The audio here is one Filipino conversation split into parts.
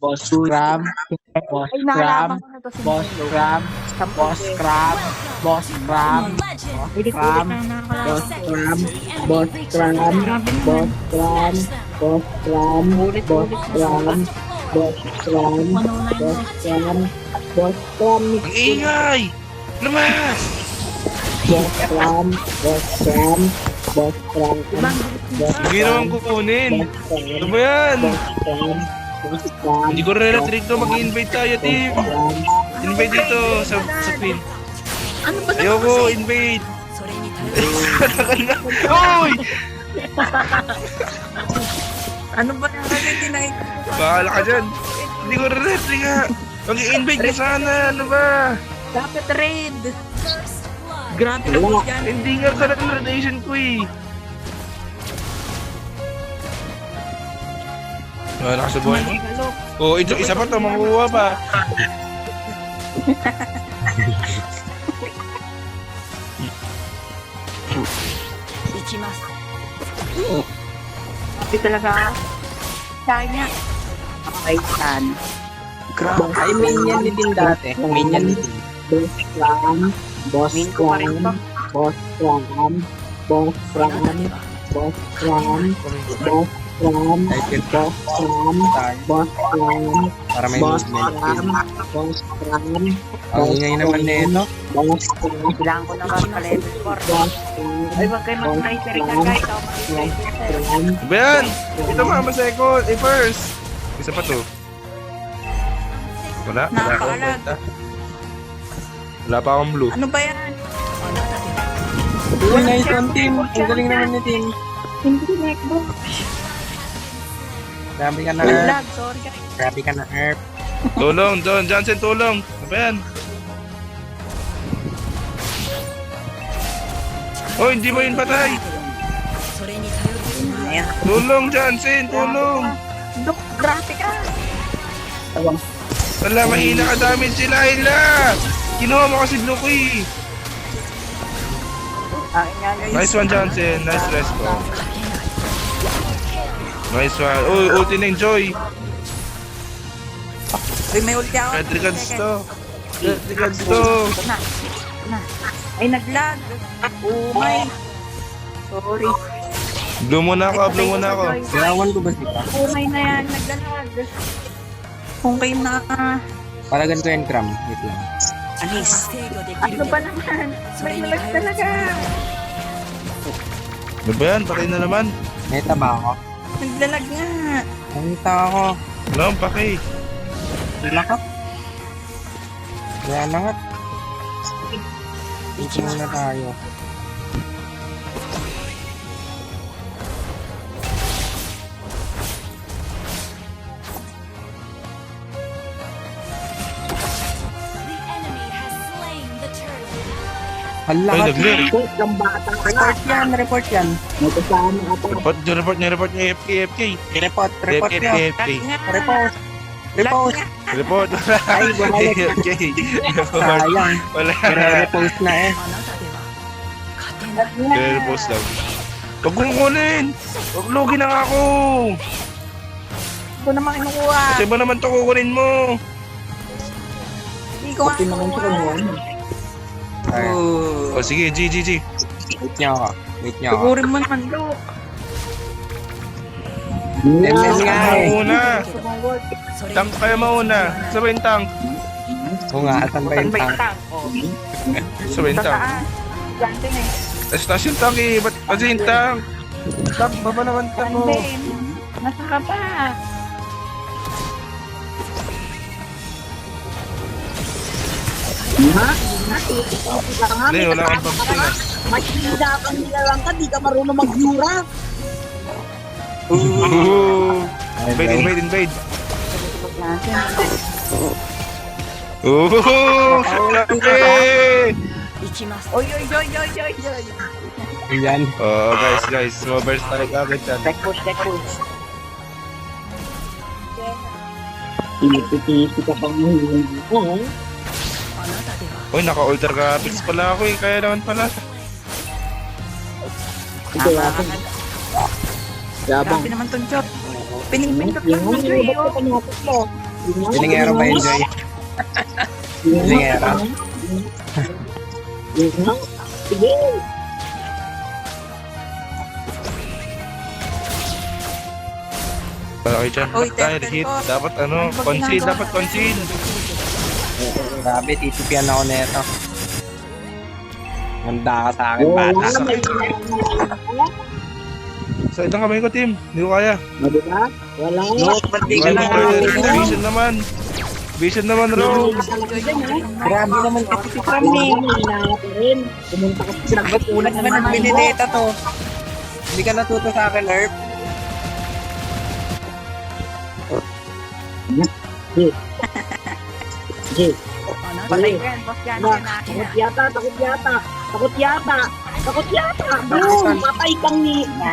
Boss Crab, Boss Ay, Crab, nalaman ko na to si Boss Milo. Crab, Boss Crab, Boss Crab, Ulit-ulit na Boss nakakalala. Crab, Boss Crab, Boss Crab, Boss Crab, Boss Crab, Boss Crab, Boss Crab, Boss Crab, Ang ingay! Lumas! Boss Crab, Boss Crab, Boss Crab, Boss Hindi naman kukunin. Ano ba yan? Hindi ko re-retrieve to. Mag-invite tayo, team. Invite dito sa pin. Ano ba naman Ayoko, kasi? invite. Uy! Ano ba naman kasi tinayin ko? Bahala ka dyan. Hindi ko re-retrieve nga. Mag-invite ka sana. Ano ba? Dapat red. Grabe naman yan. Hindi nga ka ng radiation ko eh. Wala ka sa buhay mo? Malalo. Oo, isa pa to. Makukuha pa. Hindi talaga. Kaya niya. Okay, tan. Ay, minion ni din dati. Minion ni din. Boss Ram, Boss Main ko pa rin to. Ram, Boss Ram, Boss Ram, Boss Ram, Boss Ram, Boss Ram, Boss Ram, Para may Boss movement. Ram, Boss Ram, Ang ingay naman nito. Boss Ram, Kailangan ko naman pa level 4. Boss Ram, Ay, wag kayo mag-sniper ka guys. Ako mag-sniper. Ram, Ano ba yan? Ito mama second. Eh first. Isa pa to. Wala. Wala akong Nakakaalag. kwenta. Wala pa akong blue. Ano ba yan? Uy, nice one, team. Ang galing naman ni team. Hindi nekbo. Grabe ka na, Lag, sorry guys. Grabe ka na, Herb. Tulong, John Johnson, tulong. Ano ba yan? Oh, hindi mo yun patay. Ayan. Tulong, Johnson, tulong. Dok, grabe ka. Wala, mahina ka damage sila, Hila. Kinuha mo kasi blue ko eh. Akin nga guys. Nice one, Johnson. Nice respawn. Nice one. Uy, ulti na yung Joy. Uy, may ulti ako. Red regards to. Red regards to. Ito na. Ito na. Ay, naglag. Oh my. Sorry. Blue muna ako, blue muna ako. Sirawan ko ba sila? Oh my na yan. Naglalag. Kung kayo na... Para ganito yan, Cram. Wait lang. Anis. Ano ba naman? May nalag talaga. Ano ba yan? Paki na naman. Meta ba ako? Naglalag nga. Nakita ako. Wala akong paki. Sila ka? Kaya na nga. Dito muna tayo. Hala Ay, ka, nag-clear. team. Ang bata ka na. Report yan, report yan. Nagkasama ka pa. Report niya, AFK, AFK. Report, report AFK, yan. AFK. Lag nga. Report. Lag Repost. nga. Report. Ay, wala. AFK. Report. Sayang. Wala. Kire-repost na eh. Lag nga. Repost lang. Huwag kong kunin. Huwag lugi na nga ako. Ito naman kinukuha. Kasi ba naman ito kukunin mo? Hindi ko nga Pati naman sila kinukuha. mo. Ay, O sige, G. wait niyo ako. Wait niyo ako. Tugurin mo naman, Dok. MM nga eh. Mauna. Tank kayo mauna. Sabay yung tank. Oo nga, asan ba Saan yung ba yung tank? tank? Oh. Sabay yung Sa tank. taas. Jantin eh. Taas yung tank eh. Ba't kasi yung tank? Tank, baba naman tank mo. Jantin. Nasa ka pa. Ha? Hindi, wala kang pamputin ah. Magsinapan nila lang ka, di ka marunong mag-yura. Ooh. Invade. Jantin. Ooh! Laki! Oy, oy, oy, oy, oy, oy. Ayan. Oh, guys. Smober's tayo agad yan. Back push, back push. Tinipitisi ka pang hindi ko. Uy, naka-ultra graphics pala ako eh. Kaya naman pala. Ito yabang. Yabang. Grabe naman tong shot. Pinipindot lang ng Joy, oh. Bilingero ba yun, Joy? Bilingero. Sige. Okay dyan. Uy, Tayo, temple hit. ko. Dapat ano, Ano ba concede, ginagawa dapat natin? concede. Grabe, titipian ako nito. Handa ka sa akin, Wala bata. may Sa itang kamay ko, team. Hindi ko kaya. diba? Wala. No, ba't di ka Kaya na mo, brother. Vision naman. Vision naman, Rose. Grabe naman kasi si Tram Wala eh. may hinahap rin. Pumunta ka sa Ba't ulan naman ng Benedetta to? Hindi ka natuto sa akin, Herb. Sige. Patay ko yan, boss yan. Wala. Yan akin Takot na. yata, takot yata. Takot yata. Takot yata. Boom! Patay kang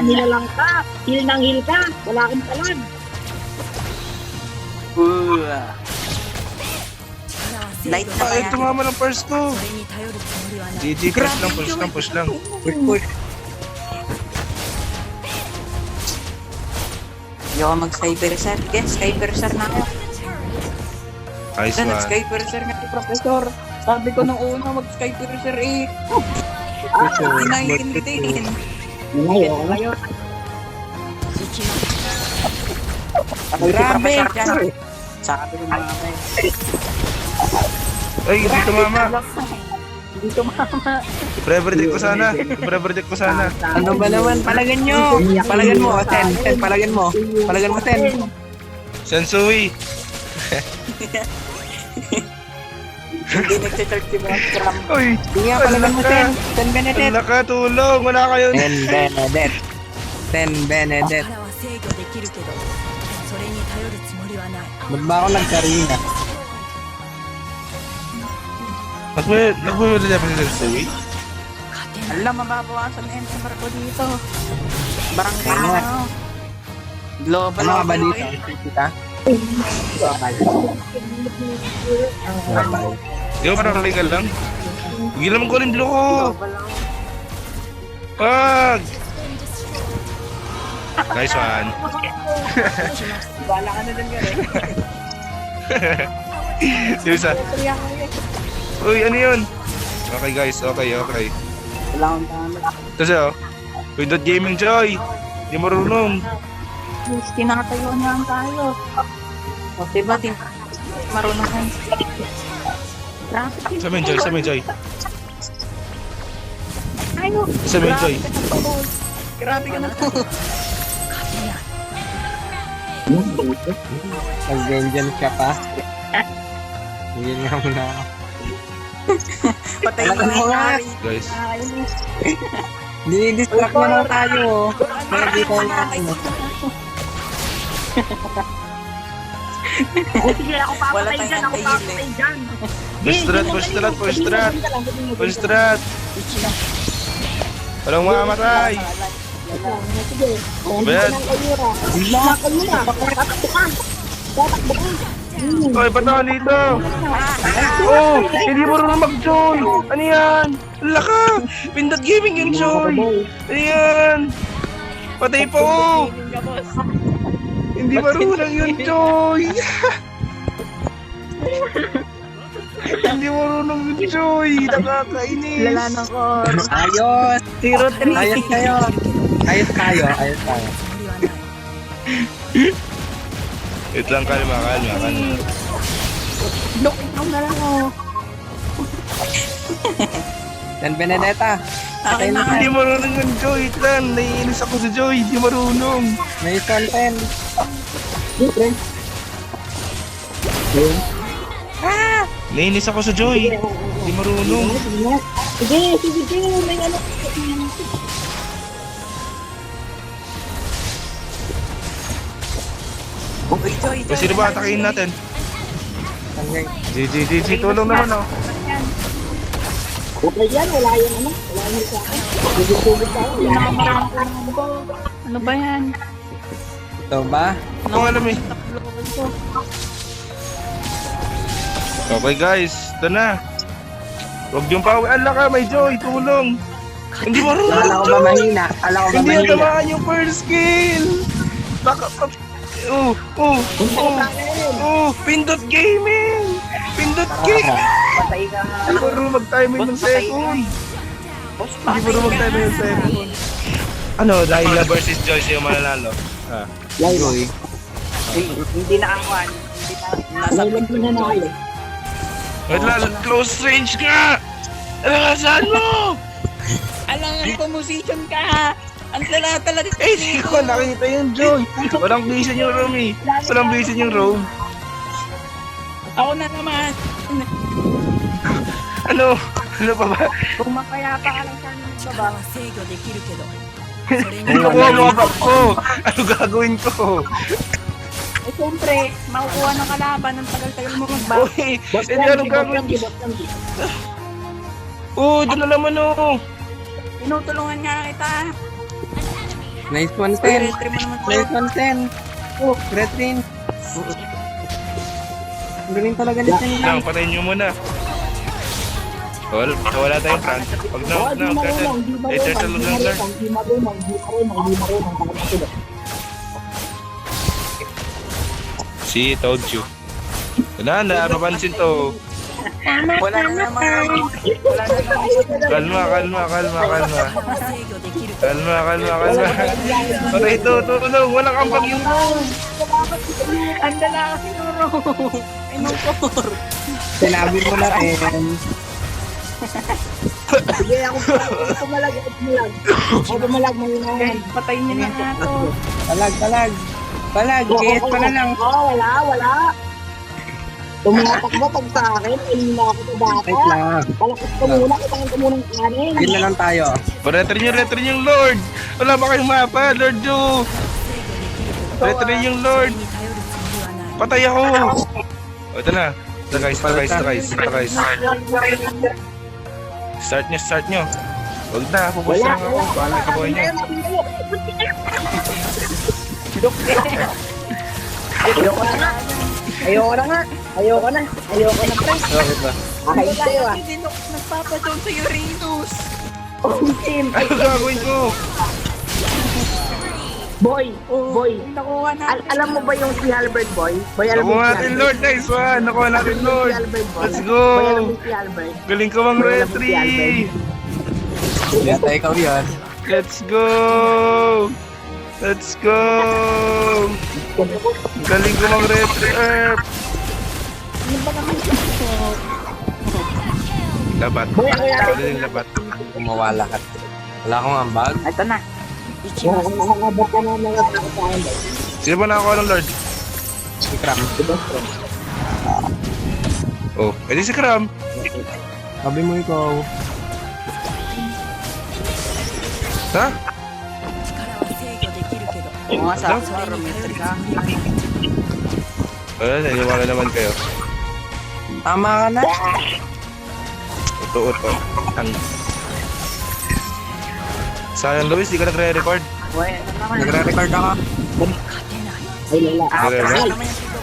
nilalang ka. Heal ng heal ka. Wala kang talag. Light na Ay, kaya. tumama ng first ko. GG, push lang, push lang, push lang. Push, push. Hindi ako mag-skyperser. Yes, skyperser na ako. Nice Yan, one. nag-skyperser nga si Professor. Sabi ko nung una mag-skyperser eh. Hindi naiintindihin. Ngayon, Ngayon. Grabe. Sabi ko mga Ay, hindi tumama. Hindi tumama. I-preverdect ko sana. I-preverdect ko sana. Ano ba naman? Palagan nyo. Palagan mo. Ten, palagan mo. Palagan mo, Ten. Sensui. Hindi nagsisearch si Monster. Uy, Sige nga, palagan mo, Ten. Ten Benedette. wala ka, tulong. Wala kayo. Ten Benedette. Ten Benedette. 力は制御できるけどそれに頼るつもりはない Ba't ba ako nagkarina? Nagwe-level na Sensui? 勝てない Alam, mababawasan na MMR ko dito. Barangay Ano? na ano. Global Ano ka ba dito? operation. Kita? Di ba parang legal lang? Hindi naman ko rin dilo ko. Pag! Nice one. Bala ka na dun gano'n. Seryosa. Uy, ano yun? Okay guys, okay. Wala akong tama. Tapos oh, Pindot Gaming Joy. Hindi marunong. Tinatayo niya tayo. O diba, di marunong ka. Traffic. Sa main Joy, sa main Joy. Tayo. Sa main Joy. Grabe ka na to. Nag-vengeance ka pa? Hindi nga muna ako. Patay mo Alam mo na nga. yung Guys. Dinidistract mo na tayo. Kaya di tayo ano. sige, ako Wala papatay tayong dyan. Ako antayin papatay dyan. Push strat. Walang mamamatay. Sige. Ben. Bigla ka muna. Tatakbo ka. Tatakbo ka. Oy, ba't ako dito? Oh, hindi marunong mag-joy. Ano yan? Laka! Pindot Gaming yung joy. Ano yan? Patay po. Hindi marunong yung joy. Hindi marunong yung joy. Nakakainis. Lala ng ko. Ayos! 0-3. Ayos tayo! Ayos tayo! Ayos tayo! つもりはない Wait lang, kalma. Ikaw na lang oh. Ten Benedetta! Akin na. Hindi marunong yung joy. Wait lang, naiinis ako sa joy. Hindi marunong. May son, Ten! Naiinis ako sa joy. Hindi marunong. Sige. May ano. Uy, Joy, O sino ba atakin natin? Hanggang GG, tulong naman oh. Okay yan. Wala yung ano. Wala yung sa akin. Tugod tayo. Ano ba yan? ito ba? Ito nga alam eh. Okay guys, ito na. Huwag yung pawi. Ala ka, may joy, tulong. Hindi marunong Akala ko ba joy. mahina? Akala ko ba Hindi mahina? natamaan yung first kill. Baka, Pindot Gaming! Pindot Gaming! Patay ka nga. Hindi marunong mag-timing ng second. Boss, Hindi patay marunong ka mag-timing ng nga. second. Ano, Laila versus Joyce yung mananalo? Ah. Laila. Hindi nakakuha. Nasa Laila din na nakali. Wait lang, close range ka! Alakasan mo! Alangan position ka! Ang tala talaga. Eh, di ko nakita yung Joy. Walang vision yung room eh. Walang vision yung room. Ako na naman. Ano? Ano pa ba? Kung mapayapa ka lang sa amin sa 力は制御できるけどそれに Ano ko mga back ko? Ano gagawin ko? Eh, siyempre, makukuha ng kalaban ng tagal-tagal mo mag-back. Uy, hindi anong gagawin ko? Oo, doon na naman oh. Tinutulungan nga kita. Nice one, Sen. Retry mo naman to. Nice one, Sen. Oh, great win. Ang galing talaga ni Sen. Lang, patayin nyo muna. Wala tayong plan. Pag na-out ka dyan, turtle lang lang. Hindi marunong. See, told you. Wala na, mapansin to. Wala na naman. Wala na naman. Kalma. 制御できる Kalma. Patay ito, tulong. Walang ambag yung room. Ang dala kasi nuro. Ay, nungkor. Sinabi mo na, Sen. Sige, ako pumalag. Ako pumalag mo yun Okay, patayin niyo na nga to. Palag. Kiyet pa na lang. Wala. Tumatakbo pag sa akin, kanina ako sa bata. Wait lang. Palakas ko muna, kitangin ko muna ng kanin. Yun na lang tayo. Retry yung Lord. Wala ba kayong mapa, Lord Joe? Retry yung Lord. に頼るつもりはない Patay ako. O, ito na. Ito guys. Start nyo. Huwag na, pupush lang ako. Paano yung kabuhay nyo? Ayoko na, pre. Bakit ba? Kahit sa'yo, ah. Hindi nagpapadown sa Uranus. Oh, team. Ano gagawin ko? Boy. Nakuha natin. Alam mo ba yung si Albert, boy? Boy, alam mo Nakuha si natin Albert? Lord, nice one. Nakuha natin Lord. Si Albert, boy. Let's go. Boy, alam mo si Albert? Galing ka bang retry. Yata ikaw yun. Let's go. Galing ko bang retry. Labat. Galing labat. Kumawala ka. Wala akong ambag. Ito na. Nakakabot ka na mga tao sa akin, boy. Sino ba nakakuha ng Lord? Si Kram. Oh, edi si Kram. Sabi mo ikaw. Ha? 力は制御できるけど Oo nga, saそれに頼る rometry つ ka. もりはない Naniwala naman kayo. Tama ka na. Uto. Sayang Luis, di ka nagre-record. Boy, ano naman. Nagre-record ako. 勝てない Ay, lala. Nagre-record. Ano naman yung siguro?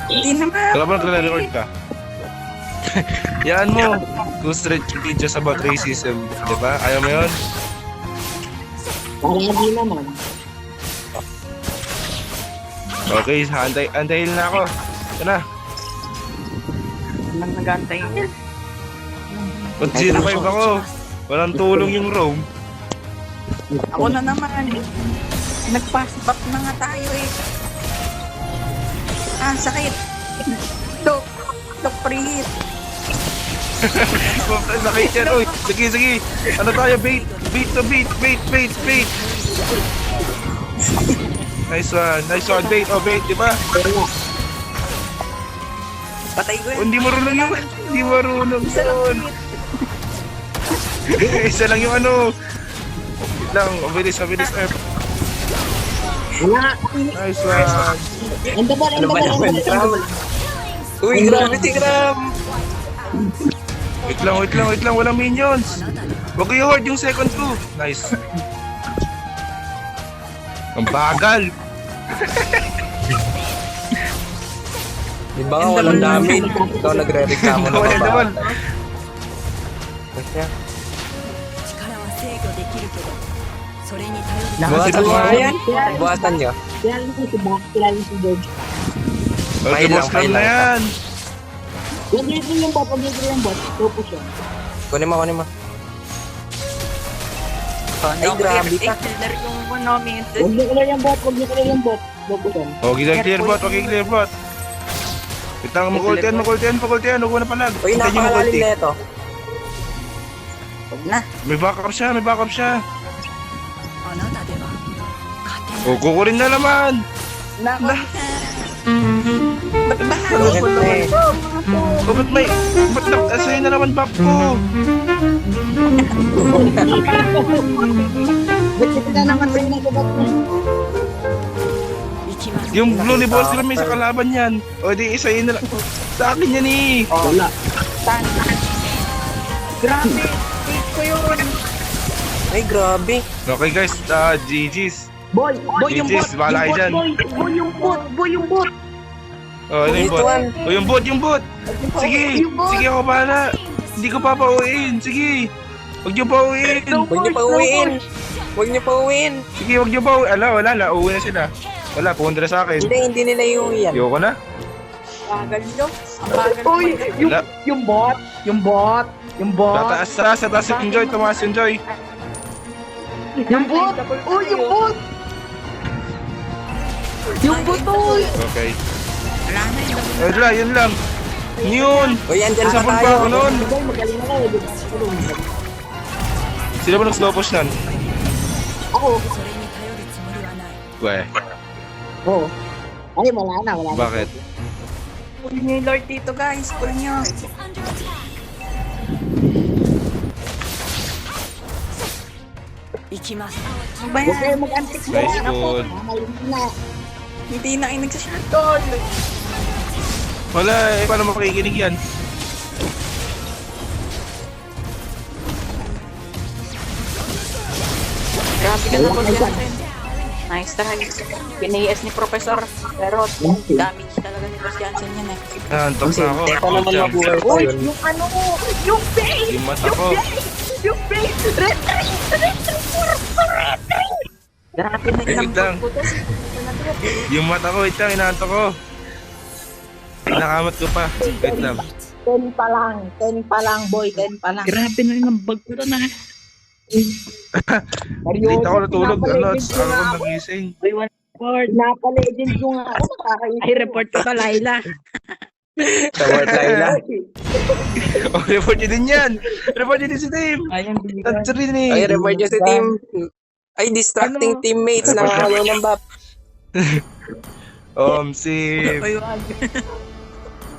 Hindi naman. Kala ba nagre-record ka? Yan mo. Go straight to videos about racism. Di ba? Ayaw mo yun? Parang hindi naman. Okay, antayin na ako. Ito na. Nang nagantay. Pag 0-5 ako. Walang tulong yung roam. Ako na naman. Nag-pass back na nga tayo eh. Ah, sakit. Look, pre-hit. Sakit yan. Uy, sige. Ano tayo? Bait. Nice one. Bait, di ba? Patay ko Oh, yun. hindi marunong yun. Hindi marunong yun. Isa lang yung ano. Wait lang, mabilis. Wala. Nice one. Ando ba? Uy, grabe si Kram. Wait lang. Walang minions. Huwag i-hoard yung second ko. Nice. Ang bagal. Di ba nga walang damage? Ikaw nagre-reklamo na Wala ba? naman. Kasi, 力は制御できるけどそれに頼る buwasan mo nga yan. Buwasan nyo. Kilala ko si Bak, kilala si George. Okay, Mahil boss lang, lang na mahil yan. Huwag niyo yung bot, huwag niyo yung bot. Focus yan. Kunin mo, kunin mo. Ay, grabe ka. Exceller yung monument. Huwag niyo yung bot, huwag niyo yung bot. Focus yan. Okay, clear bot, okay, clear bot. Itang makultian. Huwag mo na palag. Uy, Hintayin niyo napakalalim makulti. na ito. Huwag na. May backup siya. あなたでは勝てない O, kukurin na naman. Nako. Ba't ba? Kulit na eh. O, ba't sa'yo na naman back ko? Ba't ito na naman rin na bot niya? 行きます Yung blue ni boss lang may sa kalaban yan. O, di isa yun na lang. Sa akin yan eh. Wala. Grabe. Take ko yun. Ay, grabe. Okay guys, GG's. Boy, Boy, yung GG's, bot. bahala kayo dyan. Boy, yung bot. Boy, yung bot. O, ano yung bot? O, yung bot. Sige, sige ako bahala. Hindi ko papauwiin. Sige. Huwag niyo pauwiin. Huwag niyo pa uwiin. Huwag niyo pa uwiin. Sige, huwag niyo pauwiin. Wala. Uuwi na sila. Wala, pumunta na sa akin. Hindi nila iuwi yan. Ayoko na. Bagal nyo. Ang bagal Uy, nyo. Wala. yung bot, yung bot, yung bot. Sa taas yung Joy. Tumaas yung Joy. Yung bot! Uy, yung bot! Yung bot, uy! Okay. Wala na yun. Yun lang. Yun. Uy, andyan pa Sabon pa tayo. ako nun. Boy, magaling na kayo. di ba? Sino ba nag-slow push nun? Ako. それに頼るつもりはない Weh, Oo. Ay, wala na. bakit? Pull nyo yung Lord dito, guys. Pull nyo. Ano ba Huwag kayo yan? mag-antik mo. Nice good. Mamayin na. Hindi na kayo nagsashuttle. Wala paano makikinig yan? Grabe ka na po dyan. Nice try. Pinayas ni Professor. Pero damage talaga ni Boss Jansen yan eh. Antok na ako. Teka naman Jam. mabuhay pa Uy, yun. yung ano, yung face! Yung mata ko. Yung face! Retreat! Grabe na Wait lang. inambag ko to. Yung mata ko, wait lang, inaantok ko. Nakamat ko pa. Wait lang. 10 pa lang, boy, 10 pa lang. Grabe na inambag ko to na. Dito ako natulog. Ano ako nagising. Napaka-legend ko nga ako. Ay, report ko ka, Laila. Sa Ward Laila. Oh, report nyo din yan. Report nyo din si Tim. Ayun, bigyan. That's rin eh. Ay, reward nyo si team. Ay, distracting teammates na halo ng BAP. Sip. Ay, wag.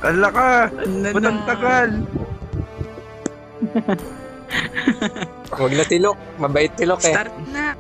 Ala ka. Ano Ba't ang na? tagal? Huwag na tilok. Mabait tilok eh. Start na.